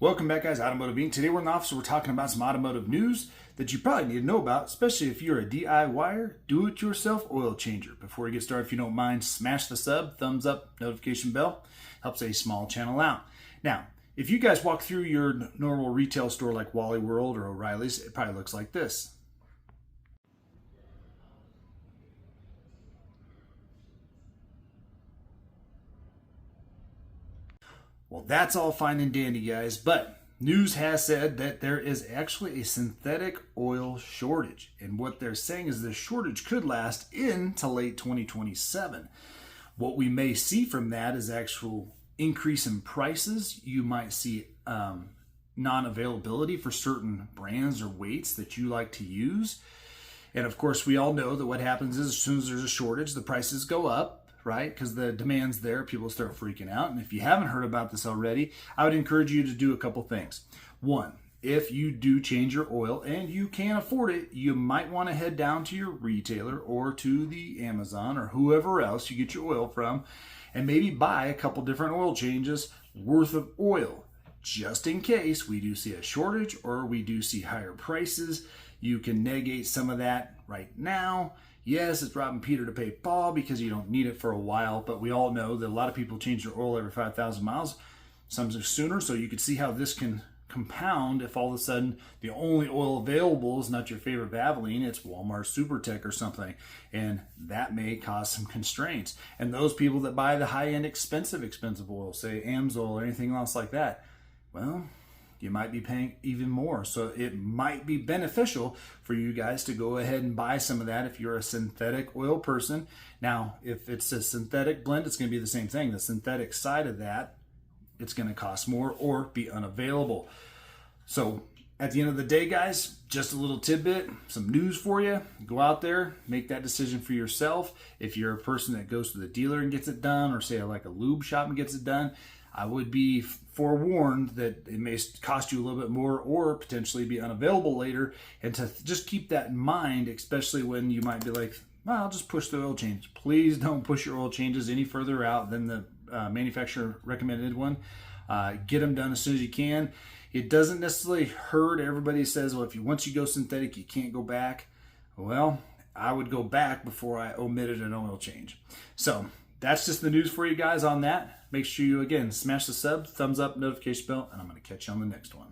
Welcome back, guys. Automotive Inc. Today we're in the office. We're talking about some automotive news that you probably need to know about, especially if you're a DIYer, do-it-yourself oil changer. Before we get started, if you don't mind, smash the sub, thumbs up, notification bell. Helps a small channel out. Now, if you guys walk through your normal retail store like Wally World or O'Reilly's, it probably looks like this. Well, that's all fine and dandy, guys, but news has said that there is actually a synthetic oil shortage. And what they're saying is this shortage could last into late 2027. What we may see from that is actual increase in prices. You might see non-availability for certain brands or weights that you like to use. And of course, we all know that what happens is as soon as there's a shortage, the prices go up, right? Because the demand's there, people start freaking out. And if you haven't heard about this already, I would encourage you to do a couple things. One, if you do change your oil and you can't afford it, you might want to head down to your retailer or to the Amazon or whoever else you get your oil from and maybe buy a couple different oil changes worth of oil. Just in case we do see a shortage or we do see higher prices, you can negate some of that right now. Yes, it's robbing Peter to pay Paul because you don't need it for a while, but we all know that a lot of people change their oil every 5,000 miles, some sooner, so you can see how this can compound if all of a sudden the only oil available is not your favorite Valvoline, it's Walmart SuperTech or something, and that may cause some constraints. And those people that buy the high-end expensive oil, say Amsoil or anything else like that, well, you might be paying even more. So it might be beneficial for you guys to go ahead and buy some of that if you're a synthetic oil person. Now, if it's a synthetic blend, it's going to be the same thing. The synthetic side of that, it's going to cost more or be unavailable. So at the end of the day, guys, just a little tidbit, some news for you. Go out there, make that decision for yourself. If you're a person that goes to the dealer and gets it done, or say like a lube shop and gets it done, I would be forewarned that it may cost you a little bit more or potentially be unavailable later, and to just keep that in mind, especially when you might be like, well, I'll just push the oil change. Please don't push your oil changes any further out than the manufacturer recommended one. Get them done as soon as you can. It doesn't necessarily hurt. Everybody says, well, once you go synthetic, you can't go back. Well, I would go back before I omitted an oil change. So that's just the news for you guys on that. Make sure you, again, smash the sub, thumbs up, notification bell, and I'm going to catch you on the next one.